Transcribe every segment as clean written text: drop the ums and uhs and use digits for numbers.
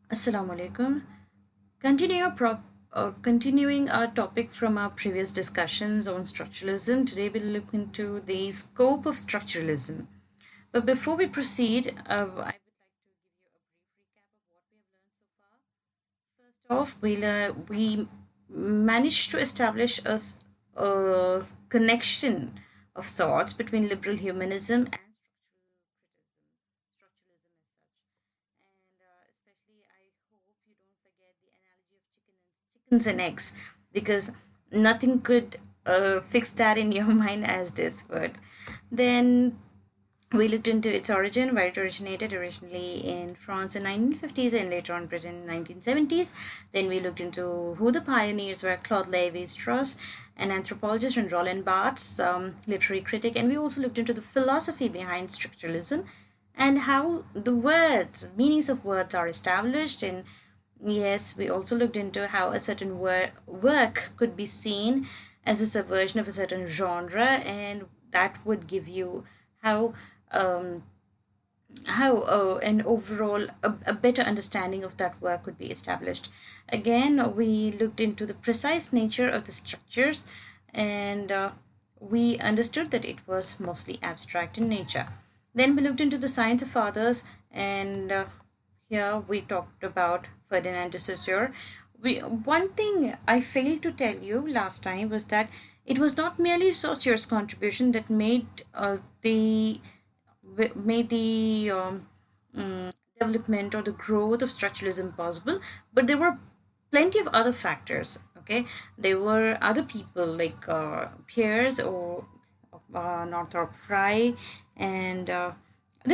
Assalamu alaikum. Continuing our topic from our previous discussions on structuralism, today we'll look into the scope of structuralism. But before we proceed, I would like to give you a brief recap of what we have learned so far. First off, we managed to establish a connection of thoughts between liberal humanism and structuralism as such. And especially, I hope you don't forget the analogy of chickens and eggs, because nothing could fix that in your mind as this word. Then we looked into its origin, where it originated originally in France in 1950s and later on Britain in 1970s. Then we looked into who the pioneers were: Claude Lévi-Strauss, an anthropologist, and Roland Barthes, literary critic. And we also looked into the philosophy behind structuralism and how the words, meanings of words are established. And yes, we also looked into how a certain work could be seen as a subversion of a certain genre, and that would give you how um, an overall a better understanding of that work could be established. Again, we looked into the precise nature of the structures, and we understood that it was mostly abstract in nature. Then we looked into the science of others, and here we talked about Ferdinand de Saussure. One thing I failed to tell you last time was that it was not merely Saussure's contribution that made the development or the growth of structuralism possible, but there were plenty of other factors. Okay, there were other people like Peirce or Northrop Frye, and there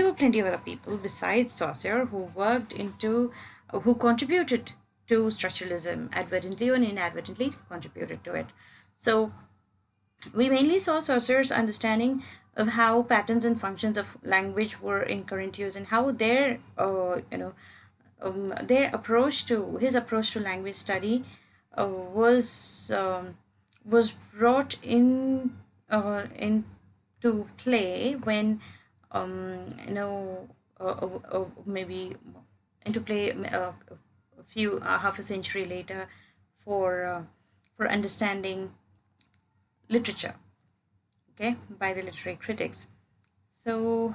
were plenty of other people besides Saussure who contributed to structuralism, advertently or inadvertently contributed to it. So we mainly saw Saussure's understanding of how patterns and functions of language were in current use, and how their approach to his approach to language study uh, was um, was brought into play when maybe into play a few half a century later for understanding literature, okay, by the literary critics. So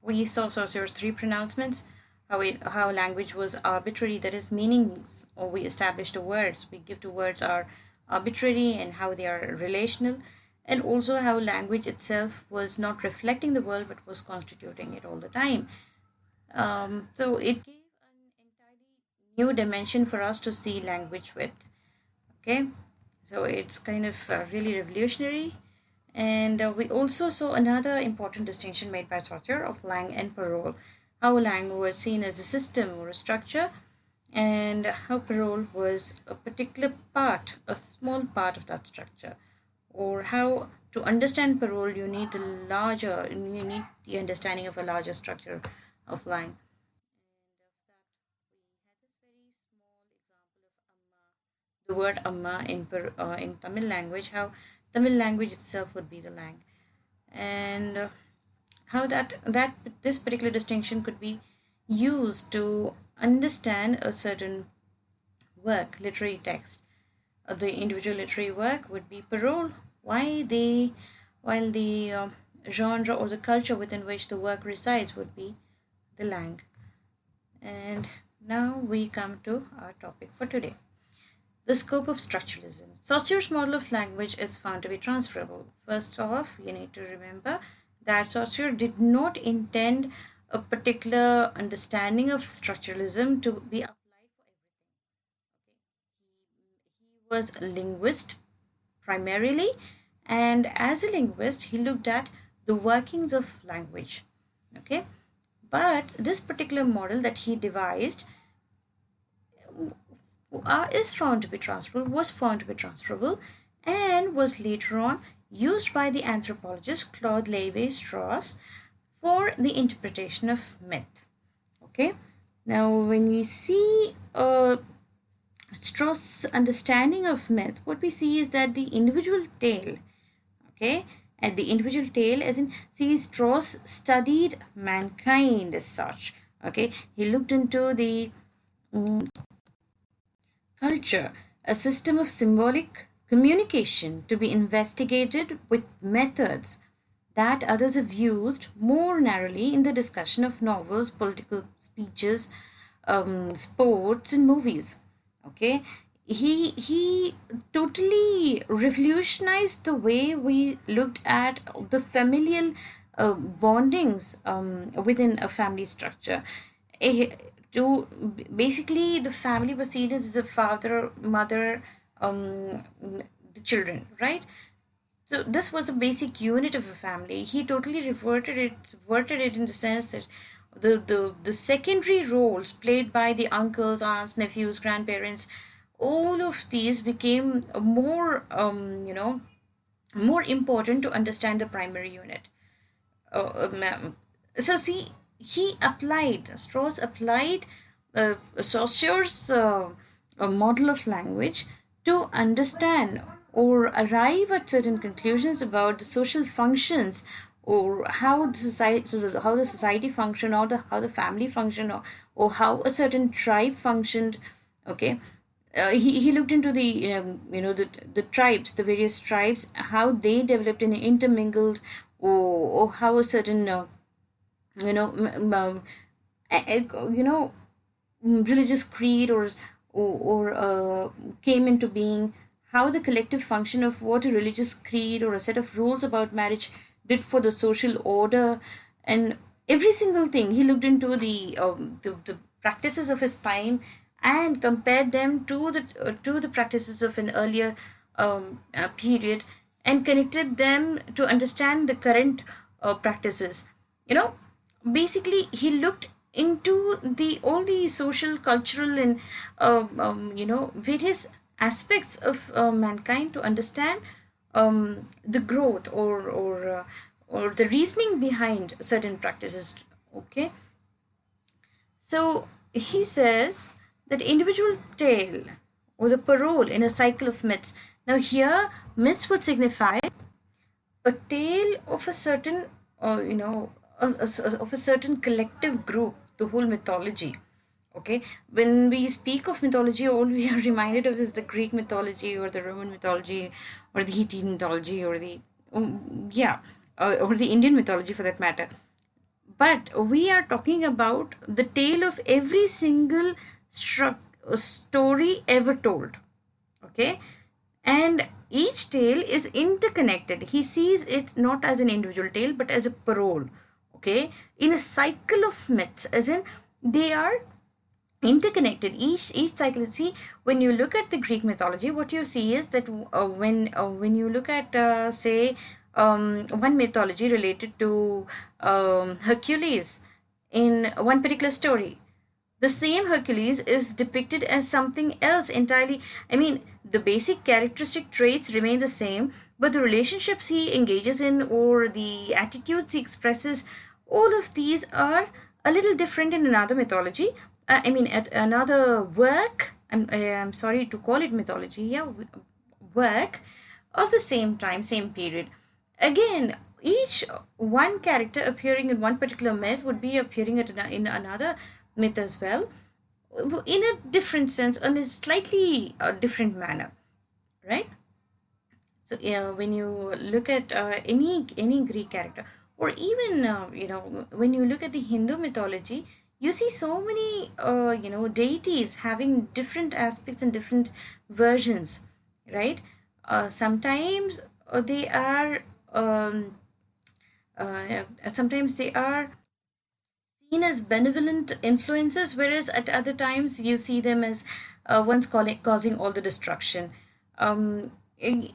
we saw Saussure's three pronouncements: how language was arbitrary, that is, meanings, or we established the words we give to words are arbitrary, and how they are relational, and also how language itself was not reflecting the world but was constituting it all the time. So it gave an entirely new dimension for us to see language with. Okay, so it's kind of really revolutionary. And we also saw another important distinction made by Saussure of Lang and parole, how Lang was seen as a system or a structure, and how parole was a particular part, a small part of that structure, or how to understand parole you need the understanding of a larger structure of Lang. And of that, we had this very small example of the word amma in Tamil language, how Tamil language itself would be the lang, and how that this particular distinction could be used to understand a certain work, literary text. The individual literary work would be parole, why the while the genre or the culture within which the work resides would be the lang. And now we come to our topic for today. The scope of structuralism. Saussure's model of language is found to be transferable. First off, you need to remember that Saussure did not intend a particular understanding of structuralism to be applied for everything. Okay, he was a linguist primarily, and as a linguist, he looked at the workings of language. Okay, but this particular model that he devised is found to be transferable, was found to be transferable, and was later on used by the anthropologist Claude Lévi-Strauss for the interpretation of myth. Okay, now when we see Strauss' understanding of myth, what we see is that the individual tale, okay, and the individual tale, as in, see, Strauss studied mankind as such. Okay, he looked into the Mm, Culture, a system of symbolic communication to be investigated with methods that others have used more narrowly in the discussion of novels, political speeches, sports, and movies. Okay, he totally revolutionized the way we looked at the familial bondings within a family structure. Eh, to basically the family was seen as a father, mother, the children, right? So this was a basic unit of a family. He totally reverted it in the sense that the secondary roles played by the uncles, aunts, nephews, grandparents, all of these became more, more important to understand the primary unit. So see, Strauss applied Saussure's model of language to understand or arrive at certain conclusions about the social functions, or how the society functioned, or how the family functioned, or how a certain tribe functioned. Okay, he looked into the the tribes, the various tribes, how they developed and intermingled, or how a certain you know m- m- you know religious creed or came into being, how the collective function of what a religious creed or a set of rules about marriage did for the social order, and every single thing. He looked into the practices of his time and compared them to the practices of an earlier period, and connected them to understand the current practices. You know, basically he looked into the all the social, cultural, and various aspects of mankind to understand the growth or the reasoning behind certain practices. Okay, so he says that individual tale or the parole in a cycle of myths. Now here, myths would signify a tale of a certain, of a certain collective group, the whole mythology. Okay, when we speak of mythology, all we are reminded of is the Greek mythology or the Roman mythology or the Hittite mythology or the or the Indian mythology for that matter. But we are talking about the tale of every single story ever told. Okay, and each tale is interconnected. He sees it not as an individual tale but as a parole. Okay, in a cycle of myths, as in they are interconnected, each cycle. See, when you look at the Greek mythology, what you see is that when you look at say one mythology related to Hercules in one particular story, the same Hercules is depicted as something else entirely. I mean, the basic characteristic traits remain the same, but the relationships he engages in or the attitudes he expresses, all of these are a little different in another mythology. I mean, at another work. I'm sorry to call it mythology. Yeah, work of the same time, same period. Again, each one character appearing in one particular myth would be appearing in another myth as well, in a different sense, in a slightly different manner, right? So yeah, when you look at any Greek character, or even when you look at the Hindu mythology, you see so many deities having different aspects and different versions, right? Sometimes they are sometimes they are seen as benevolent influences, whereas at other times you see them as causing all the destruction. Um, it,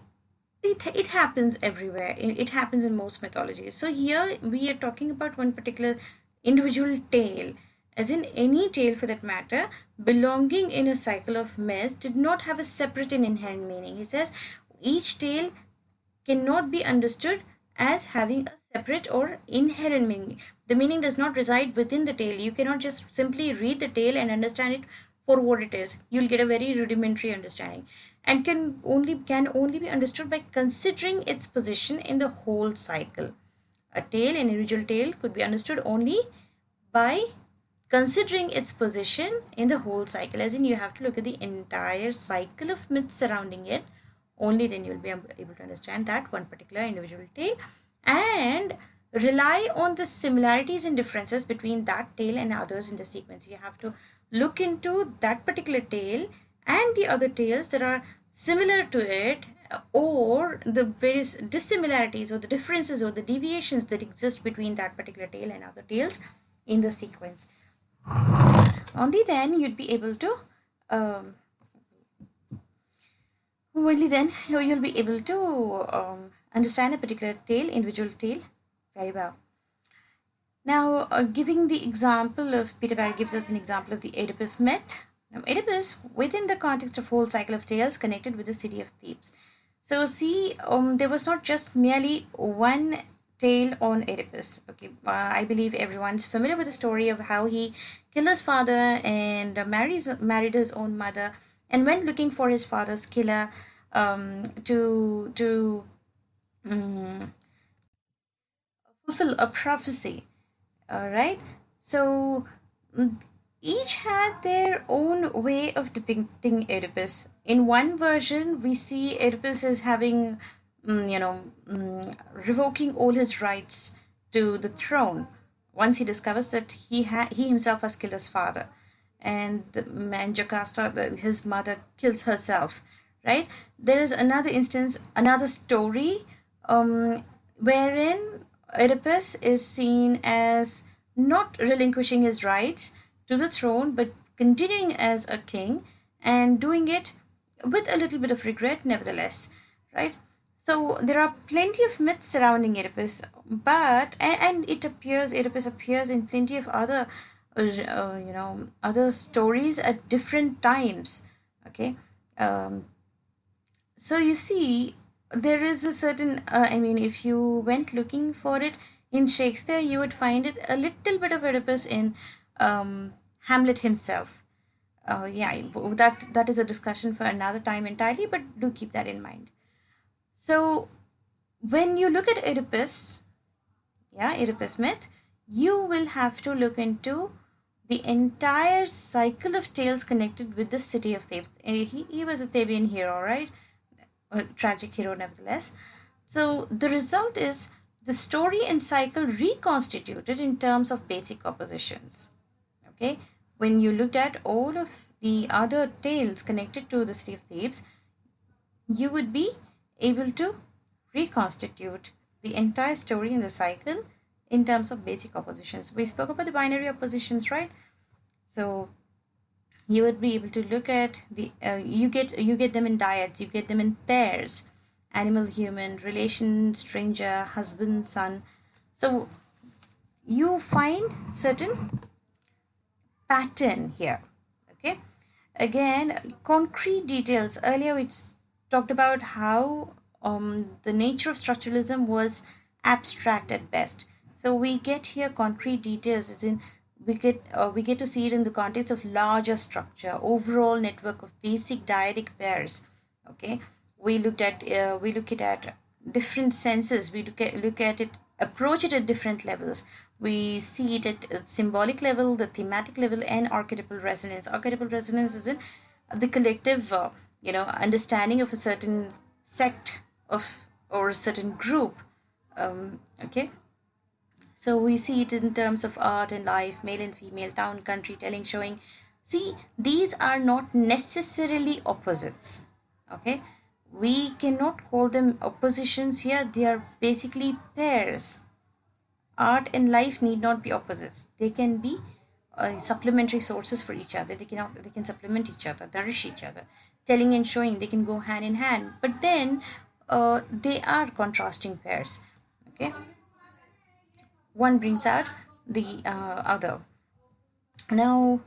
it happens everywhere. It happens in most mythologies. So here we are talking about one particular individual tale, as in any tale for that matter, belonging in a cycle of myths, did not have a separate and inherent meaning. He says each tale cannot be understood as having a separate or inherent meaning. The meaning does not reside within the tale. You cannot just simply read the tale and understand it for what it is. You'll get a very rudimentary understanding, and can only be understood by considering its position in the whole cycle. A tale, an individual tale, could be understood only by considering its position in the whole cycle, as in you have to look at the entire cycle of myths surrounding it. Only then you'll be able to understand that one particular individual tale, and rely on the similarities and differences between that tale and others in the sequence. You have to look into that particular tale and the other tales that are similar to it, or the various dissimilarities or the differences or the deviations that exist between that particular tale and other tales in the sequence. Only then you'd be able to you'll be able to understand a particular tale, individual tale, very well. Now, giving the example of Peter Barry gives us an example of the Oedipus myth. Now, Oedipus, within the context of whole cycle of tales connected with the city of Thebes. So, see, there was not just merely one tale on Oedipus. Okay, I believe everyone's familiar with the story of how he killed his father and married his own mother, and went looking for his father's killer to fulfill a prophecy. All right. So each had their own way of depicting Oedipus. In one version, we see Oedipus as having, revoking all his rights to the throne once he discovers that he himself has killed his father, and Jocasta, his mother, kills herself. Right. There is another instance, another story, wherein Oedipus is seen as not relinquishing his rights to the throne, but continuing as a king and doing it with a little bit of regret, nevertheless, right? So there are plenty of myths surrounding Oedipus, but and Oedipus appears in plenty of other, other stories at different times. Okay, so you see, there is a certain, if you went looking for it in Shakespeare, you would find it a little bit of Oedipus in Hamlet himself. That is a discussion for another time entirely, but do keep that in mind. So when you look at Oedipus, Oedipus myth, you will have to look into the entire cycle of tales connected with the city of Thebes. He was a Theban hero, right? A tragic hero, nevertheless. So the result is the story and cycle reconstituted in terms of basic oppositions. Okay, when you looked at all of the other tales connected to the city of Thebes, you would be able to reconstitute the entire story in the cycle in terms of basic oppositions. We spoke about the binary oppositions, right? So you would be able to look at the you get them in dyads, you get them in pairs: animal, human, relation, stranger, husband, son. So you find certain pattern here. Okay, again, concrete details. Earlier we talked about how the nature of structuralism was abstract at best. So we get here concrete details, as in we get to see it in the context of larger structure, overall network of basic dyadic pairs. Okay, we look at different senses. We look at it, approach it at different levels. We see it at a symbolic level, the thematic level, and archetypal resonance. Archetypal resonance is in the collective understanding of a certain sect of or a certain group. Okay, so we see it in terms of art and life, male and female, town, country, telling, showing. See, these are not necessarily opposites. Okay, we cannot call them oppositions here. They are basically pairs. Art and life need not be opposites. They can be supplementary sources for each other. They can supplement each other, nourish each other. Telling and showing, they can go hand in hand. But then they are contrasting pairs. Okay, one brings out the other. Now,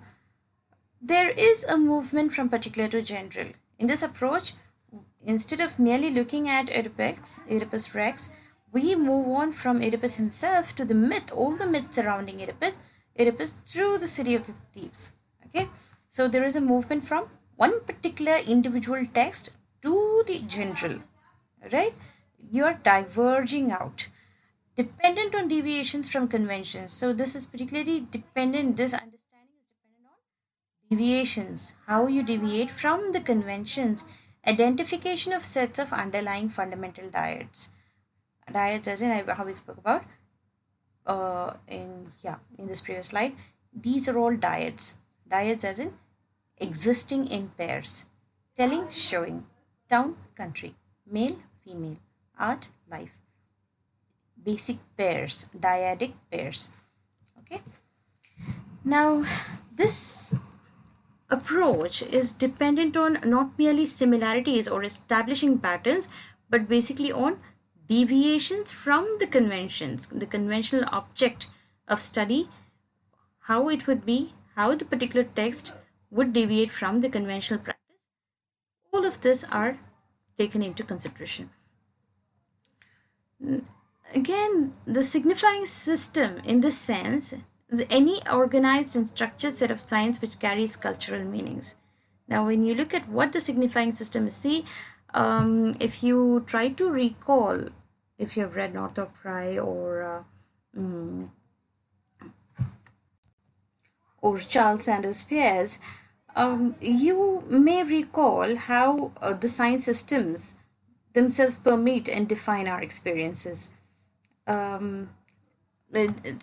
there is a movement from particular to general. In this approach, instead of merely looking at Oedipus Rex, we move on from Oedipus himself to the myth, all the myths surrounding Oedipus through the city of the Thebes. Okay, so there is a movement from one particular individual text to the general, right? You are diverging out, dependent on deviations from conventions. So this is particularly dependent, this understanding deviations, how you deviate from the conventions, identification of sets of underlying fundamental dyads. Dyads, as in how we spoke about in this previous slide. These are all dyads. Dyads, as in existing in pairs, telling, showing, town, country, male, female, art, life. Basic pairs, dyadic pairs. Okay. Now, this approach is dependent on not merely similarities or establishing patterns, but basically on deviations from the conventions, the conventional object of study, how it would be, how the particular text would deviate from the conventional practice. All of this are taken into consideration. Again, the signifying system in this sense is any organized and structured set of signs which carries cultural meanings. Now, when you look at what the signifying system is, see, if you try to recall, if you have read Northrop Frye or Charles Sanders Peirce, you may recall how the sign systems themselves permeate and define our experiences. Um,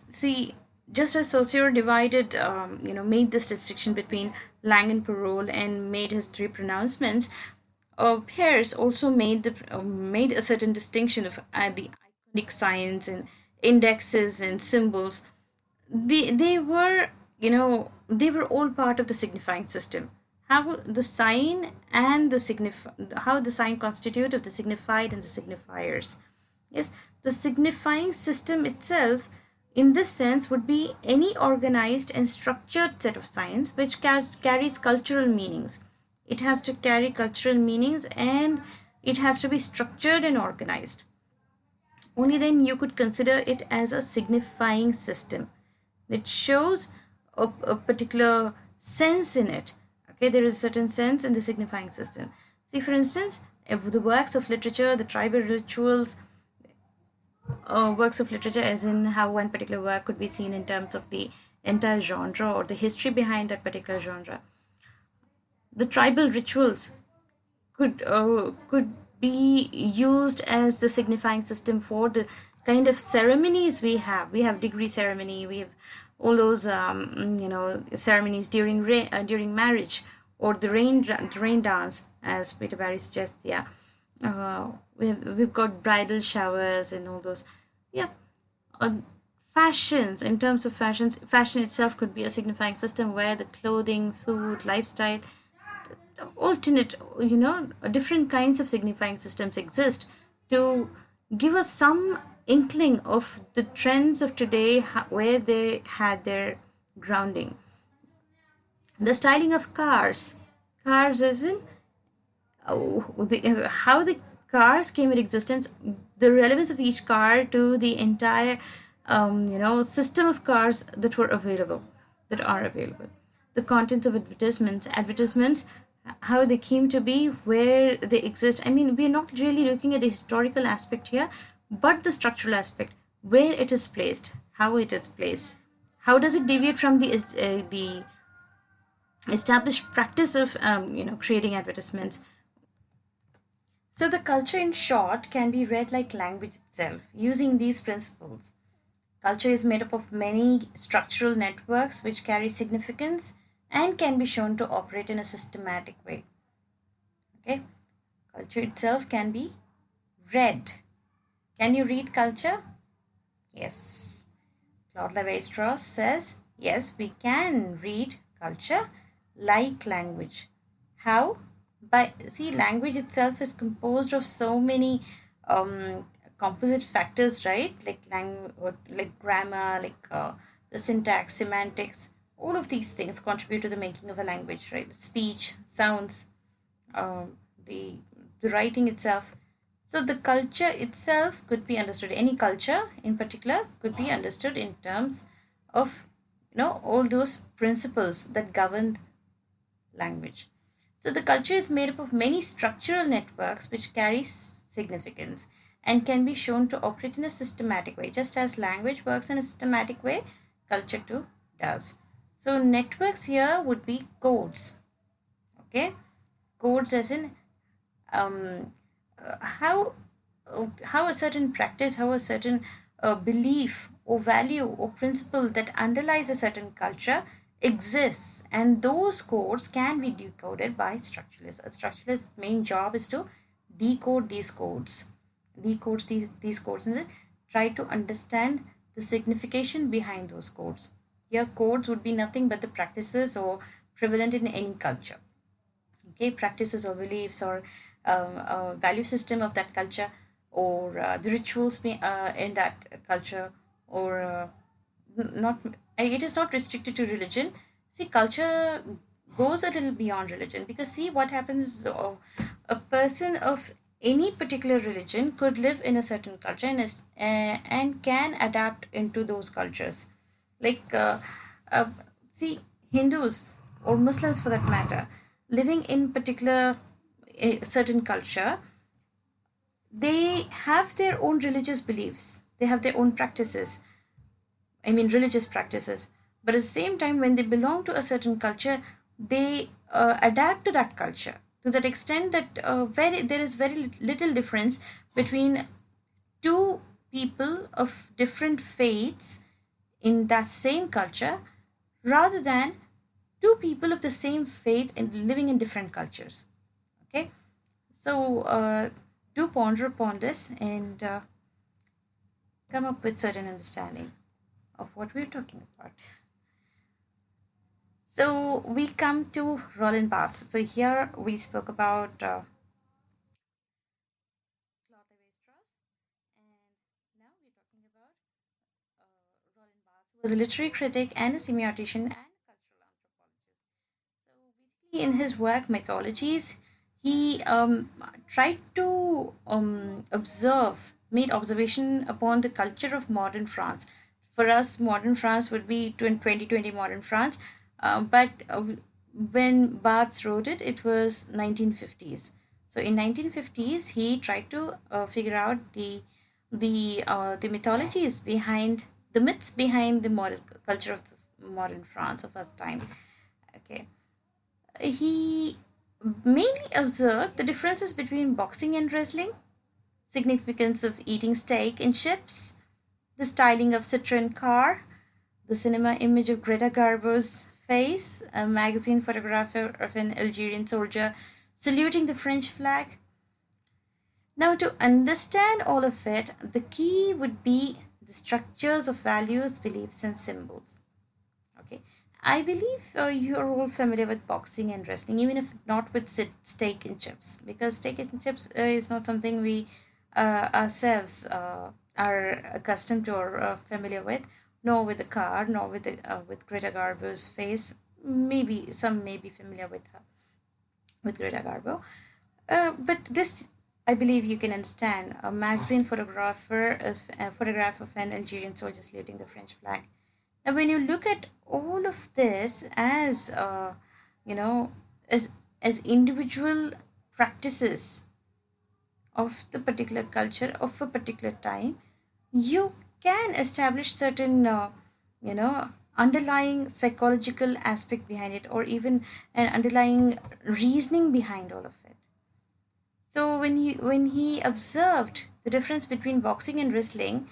See, just as Saussure divided, made this distinction between lang and parole and made his three pronouncements, Peirce also made a certain distinction of the iconic signs and indexes and symbols. They were, they were all part of the signifying system. How the sign and how the sign constitute of the signified and the signifiers. Yes, the signifying system itself, in this sense, would be any organized and structured set of signs which carries cultural meanings. It has to carry cultural meanings and it has to be structured and organized. Only then you could consider it as a signifying system. It shows a particular sense in it. Okay, there is a certain sense in the signifying system. See, for instance, the works of literature, the tribal rituals, works of literature, as in how one particular work could be seen in terms of the entire genre or the history behind that particular genre. The tribal rituals could be used as the signifying system for the kind of ceremonies we have. We have degree ceremony. We have all those ceremonies during marriage, or the rain dance, as Peter Barry suggests. Yeah, we've got bridal showers and all those. Yeah, fashions, in terms of fashion itself could be a signifying system where the clothing, food, lifestyle, alternate, different kinds of signifying systems exist to give us some inkling of the trends of today, where they had their grounding. The styling of cars is in how the cars came into existence, the relevance of each car to the entire system of cars that are available. The contents of advertisements, how they came to be, where they exist. I mean, we're not really looking at the historical aspect here, but the structural aspect, where it is placed, how it is placed, how does it deviate from the established practice of creating advertisements. So the culture, in short, can be read like language itself, using these principles. Culture is made up of many structural networks which carry significance and can be shown to operate in a systematic way. Okay, culture itself can be read. Can you read culture? Yes. Claude Lévi-Strauss says, yes, we can read culture like language. How? See, language itself is composed of so many composite factors, right? Like grammar, the syntax, semantics. All of these things contribute to the making of a language, right? Speech, sounds, the writing itself. So the culture itself could be understood. Any culture, in particular, could be understood in terms of all those principles that govern language. So the culture is made up of many structural networks which carry significance and can be shown to operate in a systematic way. Just as language works in a systematic way, culture too does. So networks here would be codes. Okay, codes as in um, how a certain practice, how a certain belief or value or principle that underlies a certain culture exists, and those codes can be decoded by structuralists. A structuralist's main job is to decode these codes, decodes these codes, and then try to understand the signification behind those codes. Here, codes would be nothing but the practices or prevalent in any culture. Okay, practices or beliefs or value system of that culture, or the rituals in that culture, or not. It is not restricted to religion. See, culture goes a little beyond religion, because see what happens. A person of any particular religion could live in a certain culture and can adapt into those cultures, like uh, see, Hindus or Muslims for that matter, living in particular a certain culture, they have their own religious beliefs, they have their own practices, I mean religious practices. But at the same time, when they belong to a certain culture, they adapt to that culture to that extent that there is very little difference between two people of different faiths in that same culture, rather than two people of the same faith and living in different cultures. Okay, so do ponder upon this and come up with certain understanding of what we're talking about. So we come to Roland Barthes. So here we spoke about Claude Lévi-Strauss, and now we're talking about Roland Barthes, who was a literary critic and a semiotician and cultural anthropologist. So basically, in his work Mythologies, he tried to made observation upon the culture of modern France. For us, modern France would be 2020 modern France, but when Barthes wrote it, it was 1950s. So in 1950s, he tried to figure out the mythologies behind the myths behind the modern culture of modern France of his time. Okay, he mainly observed the differences between boxing and wrestling, significance of eating steak and chips, the styling of Citroen car, the cinema image of Greta Garbo's face, a magazine photograph of an Algerian soldier saluting the French flag. Now, to understand all of it, the key would be the structures of values, beliefs, and symbols. Okay, I believe you're all familiar with boxing and wrestling, even if not with steak and chips, because steak and chips is not something we ourselves are accustomed to or familiar with, nor with the car, nor with Greta Garbo's face. Maybe some may be familiar with her, with Greta Garbo. But this, I believe you can understand. A magazine a photograph of an Algerian soldier saluting the French flag. Now, when you look at all of this as, you know, as individual practices of the particular culture of a particular time, you can establish certain, underlying psychological aspect behind it, or even an underlying reasoning behind all of it. So when he observed the difference between boxing and wrestling,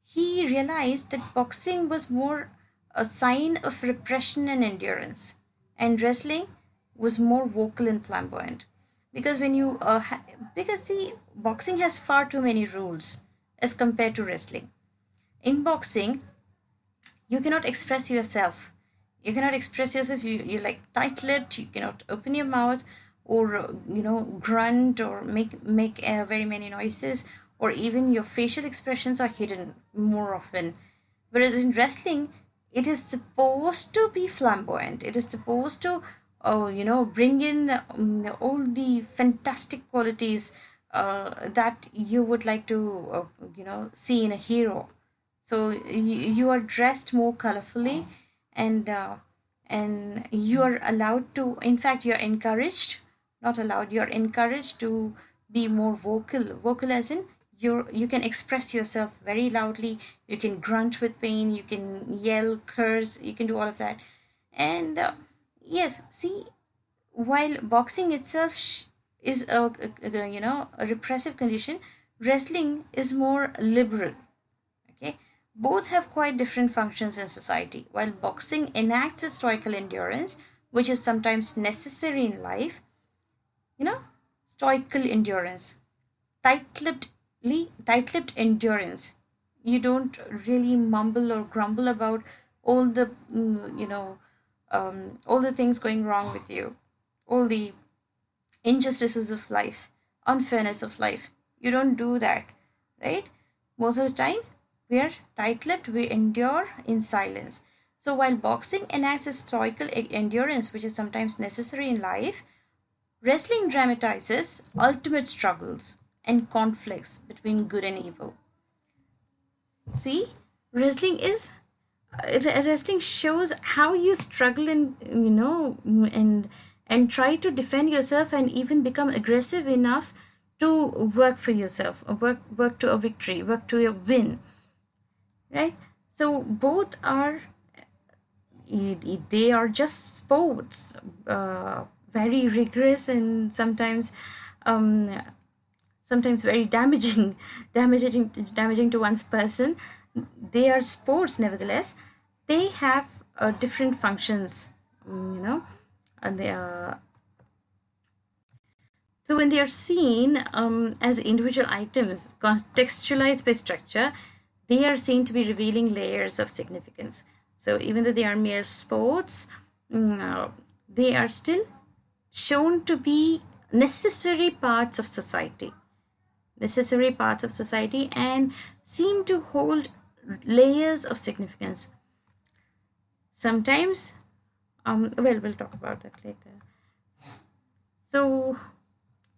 he realized that boxing was more a sign of repression and endurance, and wrestling was more vocal and flamboyant. Because when you because see, boxing has far too many rules as compared to wrestling. In boxing, you cannot express yourself. You cannot express yourself. You're like tight-lipped. You cannot open your mouth, or grunt, or make very many noises, or even your facial expressions are hidden more often. Whereas in wrestling, it is supposed to be flamboyant. It is supposed to bring in all the fantastic qualities that you would like to see in a hero. So you are dressed more colorfully, and you are allowed to, in fact you're encouraged, not allowed, you're encouraged to be more vocal as in you can express yourself very loudly, you can grunt with pain, you can yell, curse, you can do all of that. And yes, see, while boxing itself is a repressive condition, wrestling is more liberal. Okay, both have quite different functions in society. While boxing enacts a stoical endurance, which is sometimes necessary in life, you know, stoical endurance, tight-lipped endurance. You don't really mumble or grumble about all the all the things going wrong with you, all the injustices of life, unfairness of life. You don't do that, right? Most of the time, we are tight lipped, we endure in silence. So, while boxing enacts a stoical endurance, which is sometimes necessary in life, wrestling dramatizes ultimate struggles and conflicts between good and evil. See, wrestling is wrestling shows how you struggle and and try to defend yourself and even become aggressive enough to work for yourself, or work to a victory, work to a win, right? So both are they are just sports, very rigorous and um, sometimes very damaging, damaging to one's person. They are sports, nevertheless. They have different functions, and they are. So when they are seen as individual items contextualized by structure, they are seen to be revealing layers of significance. So even though they are mere sports, they are still shown to be necessary parts of society, and seem to hold layers of significance. Sometimes, well, we'll talk about that later. So,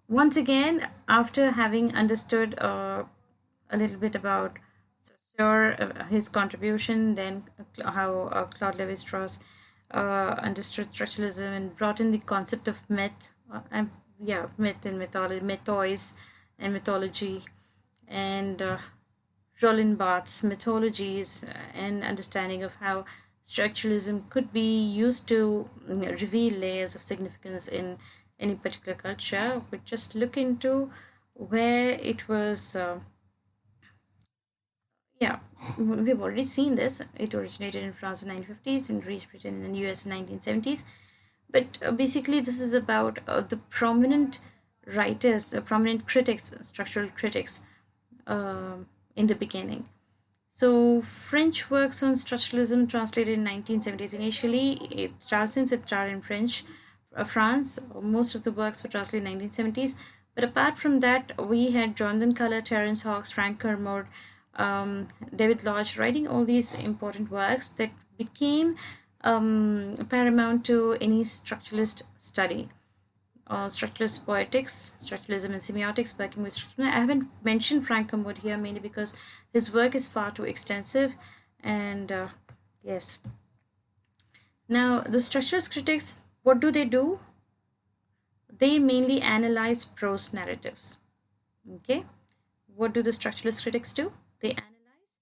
once again, after having understood a little bit about Saussure, his contribution, then how Claude Lévi-Strauss understood structuralism and brought in the concept of myth, myth and mythology, mythos and mythology, and Roland Barthes' mythologies and understanding of how structuralism could be used to reveal layers of significance in any particular culture. We just look into where it was. We've already seen this. It originated in France in 1950s and reached Britain and US in 1970s. But basically, this is about the prominent writers, the prominent critics, structural critics, in the beginning. So French works on structuralism translated in 1970s. Initially, Charles Septar in French, France. Most of the works were translated in 1970s. But apart from that, we had Jonathan Culler, Terence Hawkes, Frank Kermode, David Lodge writing all these important works that became paramount to any structuralist study. Structuralist poetics, structuralism and semiotics, working with structuralism. I haven't mentioned Frank Kermode here mainly because his work is far too extensive. And yes. Now, the structuralist critics, what do? They mainly analyze prose narratives. Okay. What do the structuralist critics do? They analyze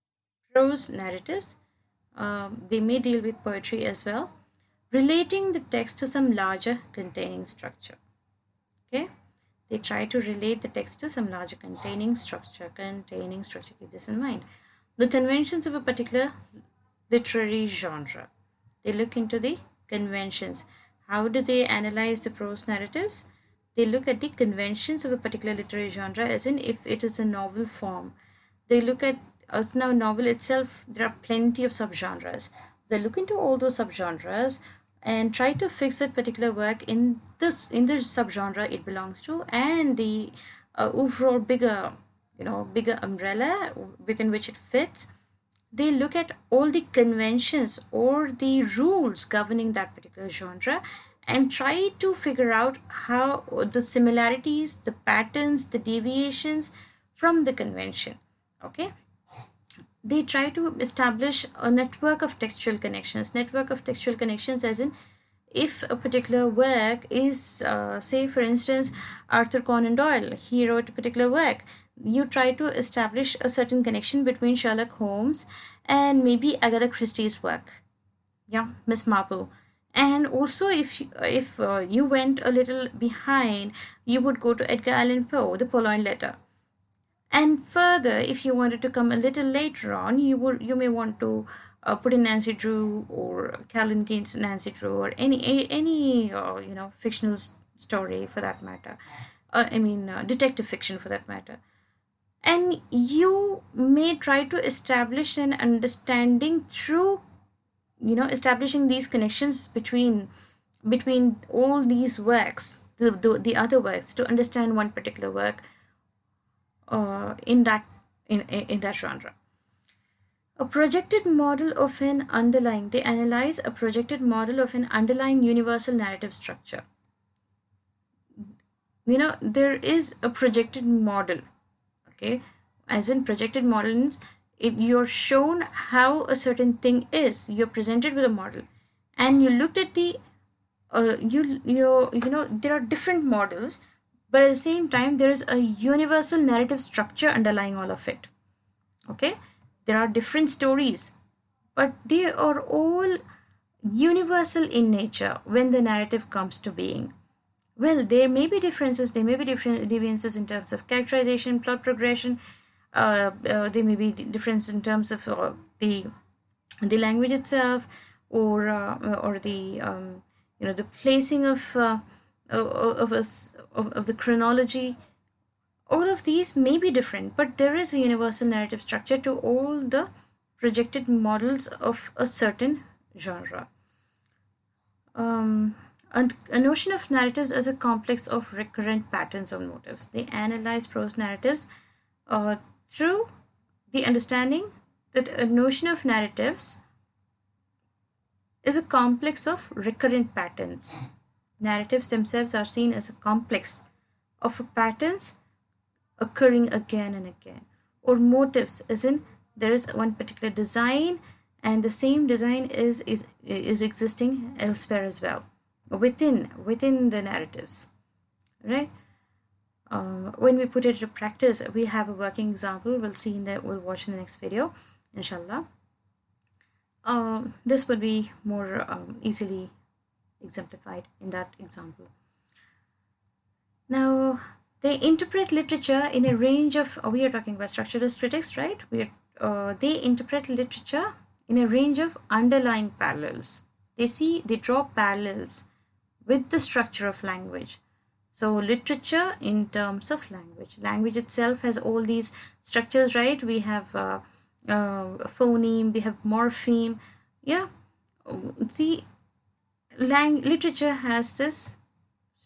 prose narratives. They may deal with poetry as well, relating the text to some larger containing structure. Okay, they try to relate the text to some larger containing structure. Keep this in mind. The conventions of a particular literary genre. They look into the conventions. How do they analyze the prose narratives? They look at the conventions of a particular literary genre, as in if it is a novel form. They look at now novel itself. There are plenty of subgenres. They look into all those subgenres and try to fix that particular work in the subgenre it belongs to, and the overall bigger umbrella within which it fits. They look at all the conventions or the rules governing that particular genre and try to figure out how the similarities, the patterns, the deviations from the convention. Okay, they try to establish a network of textual connections. As in, if a particular work is, say for instance, Arthur Conan Doyle, he wrote a particular work, you try to establish a certain connection between Sherlock Holmes and maybe Agatha Christie's work, Miss Marple, And also, if you went a little behind, you would go to Edgar Allan Poe, The Purloined Letter. And further, if you wanted to come a little later on, you may want to put in Nancy Drew or Calvin Kane's Nancy Drew, or any fictional story for that matter. Detective fiction for that matter. And you may try to establish an understanding through establishing these connections between all these works, the other works, to understand one particular work in that genre. A projected model of an underlying They analyze a projected model of an underlying universal narrative structure. There is a projected model, okay, as in projected model means you're shown how a certain thing is. You're presented with a model, and you looked at the there are different models, but at the same time there is a universal narrative structure underlying all of it. Okay, there are different stories, but they are all universal in nature when the narrative comes to being. Well, there may be differences, there may be different deviances in terms of characterization, plot progression. There may be difference in terms of the language itself, or the placing of the chronology. All of these may be different, but there is a universal narrative structure to all the projected models of a certain genre. And a notion of narratives as a complex of recurrent patterns of motives. They analyze prose narratives through the understanding that a notion of narratives is a complex of recurrent patterns. Narratives themselves are seen as a complex of patterns occurring again and again, or motives, as in there is one particular design and the same design is existing elsewhere as well, within the narratives, right? When we put it to practice, we have a working example. We'll watch in the next video, inshallah. This would be more easily exemplified in that example. Now, they interpret literature in a range of. We are talking about structuralist critics, right? They interpret literature in a range of underlying parallels. They draw parallels with the structure of language. So literature in terms of language itself has all these structures, right? We have phoneme, we have morpheme. Yeah, see, literature has this.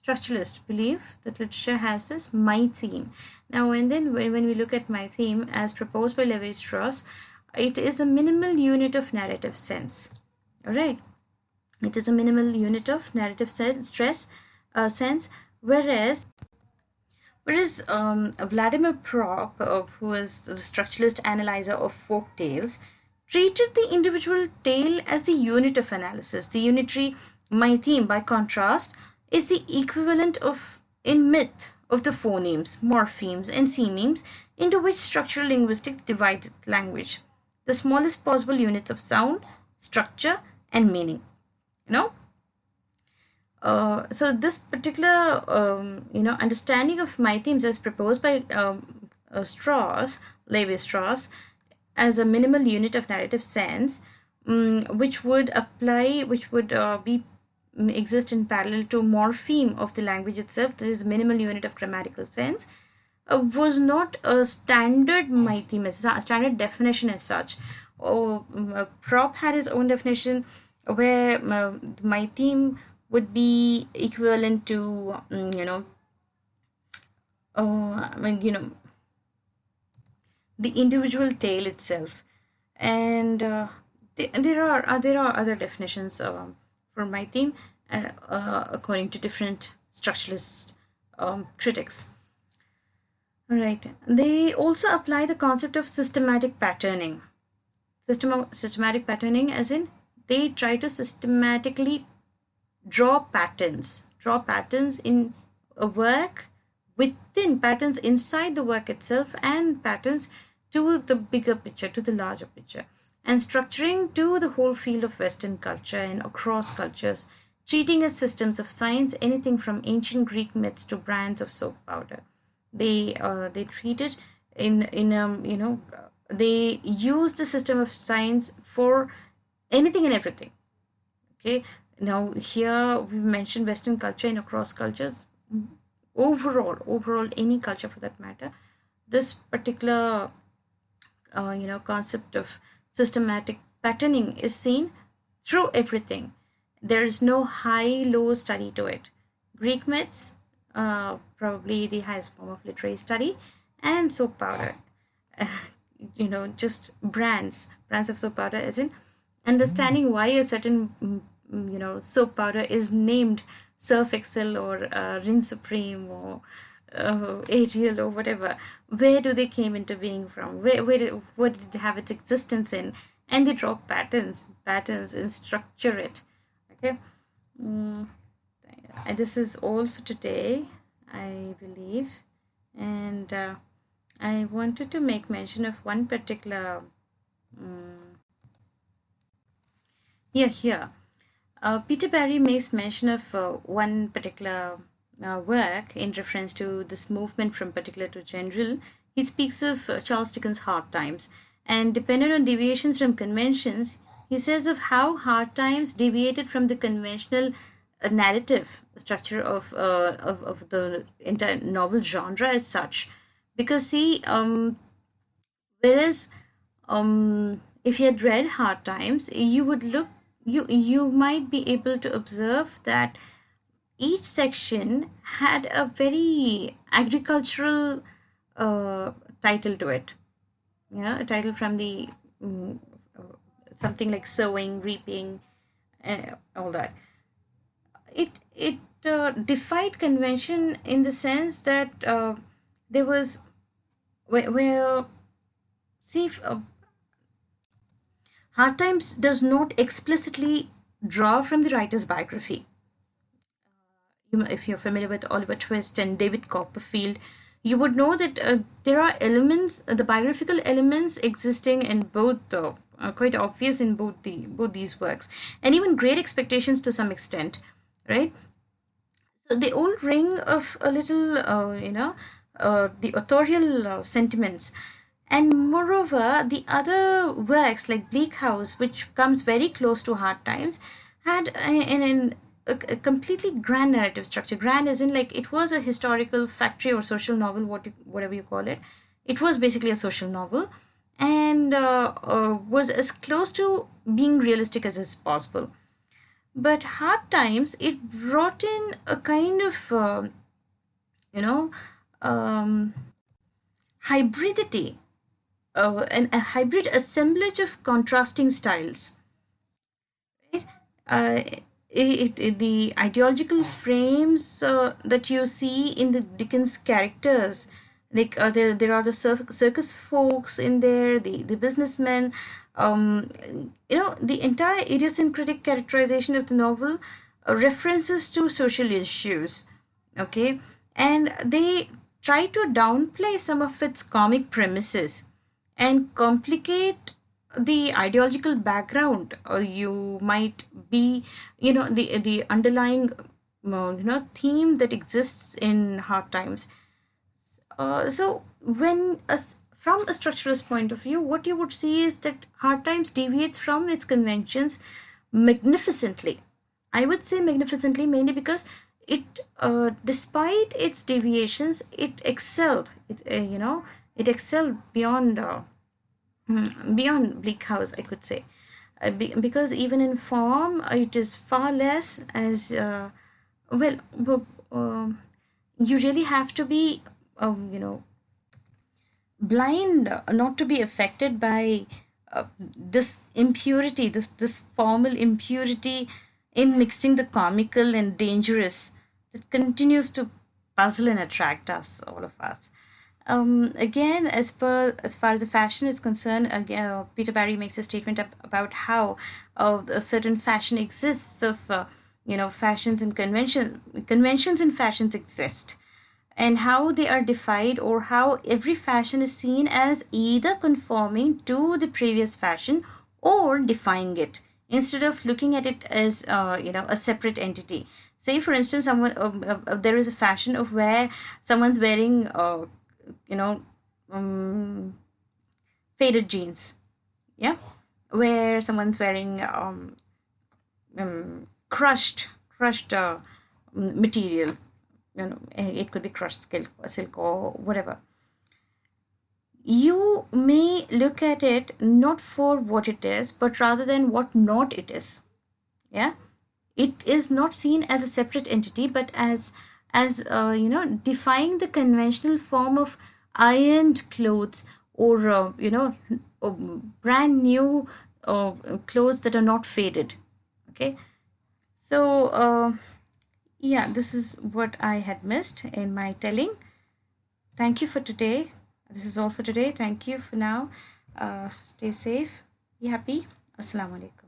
Structuralists believe that literature has this my theme. Now, and then when we look at my theme as proposed by Levi-Strauss, it is a minimal unit of narrative sense. All right, it is a minimal unit of narrative sense, whereas Vladimir Prop, who was the structuralist analyzer of folk tales, treated the individual tale as the unit of analysis. The unitary my theme, by contrast, is the equivalent of in myth of the phonemes, morphemes, and sememes into which structural linguistics divides language, the smallest possible units of sound, structure, and meaning. So this particular understanding of my themes as proposed by Levi-Strauss, as a minimal unit of narrative sense, which would exist in parallel to morpheme of the language itself. This is minimal unit of grammatical sense. Was not a standard my theme, as a standard definition as such. Prop had his own definition, where my theme would be equivalent to the individual tale itself. And there are other definitions for my theme, according to different structuralist critics. All right. They also apply the concept of systematic patterning. Systematic patterning, as in they try to systematically draw patterns in a work, within patterns inside the work itself, and patterns to the bigger picture, to the larger picture. and structuring to the whole field of Western culture and across cultures, treating as systems of science anything from ancient Greek myths to brands of soap powder. They treat it in they use the system of science for anything and everything. Okay, now here we mentioned Western culture and across cultures. Overall, any culture for that matter, this particular concept of systematic patterning is seen through everything. There is no high-low study to it. Greek myths, probably the highest form of literary study, and soap powder. Just brands of soap powder, as in understanding why a certain soap powder is named Surf Excel or Rinse Supreme or Ariel or whatever. Where do they came into being from? What did it have its existence in? And they draw patterns and structure it. Okay. And this is all for today, I believe. And I wanted to make mention of one particular here. Peter Barry makes mention of one particular work in reference to this movement from particular to general. He speaks of Charles Dickens' Hard Times, and dependent on deviations from conventions, he says of how Hard Times deviated from the conventional narrative structure of the entire novel genre as such. Because see, whereas if you had read Hard Times, you might be able to observe that each section had a very agricultural title to it. A title from the something like sowing, reaping, all that. It defied convention in the sense that there was where see Hard Times does not explicitly draw from the writer's biography. If you're familiar with Oliver Twist and David Copperfield, you would know that there are elements, the biographical elements existing in both, quite obvious in both these works, and even Great Expectations to some extent, right? So they all ring of a little, the authorial sentiments. And moreover, the other works like Bleak House, which comes very close to Hard Times, had a completely grand narrative structure. Grand as in like it was a historical factory or social novel, whatever you call it. It was basically a social novel, and was as close to being realistic as is possible. But Hard Times, it brought in a kind of hybridity, and a hybrid assemblage of contrasting styles. Right? The ideological frames that you see in the Dickens characters, like there are the circus folks in there, the businessmen, the entire idiosyncratic characterization of the novel references to social issues, okay, and they try to downplay some of its comic premises and complicate the ideological background, or you might be the underlying theme that exists in Hard Times. So when from a structuralist point of view, what you would see is that Hard Times deviates from its conventions magnificently. I would say magnificently mainly because it despite its deviations, it excelled. It excelled beyond Bleak House, I could say. Because even in form, it is far less as well. You really have to be, blind not to be affected by this impurity, this formal impurity in mixing the comical and dangerous that continues to puzzle and attract us, all of us. Again, as far as the fashion is concerned, again, Peter Barry makes a statement about how a certain fashion exists of fashions and conventions and fashions exist, and how they are defied, or how every fashion is seen as either conforming to the previous fashion or defying it instead of looking at it as a separate entity. Say for instance, someone there is a fashion of where someone's wearing you know um, faded jeans, yeah, where someone's wearing crushed material, it could be crushed silk or whatever. You may look at it not for what it is, but rather than what not it is. Yeah, it is not seen as a separate entity, but as defying the conventional form of ironed clothes, or brand new clothes that are not faded. Okay, so yeah, this is what I had missed in my telling. Thank you for today. This is all for today. Thank you for now. Stay safe. Be happy. Assalamu alaikum.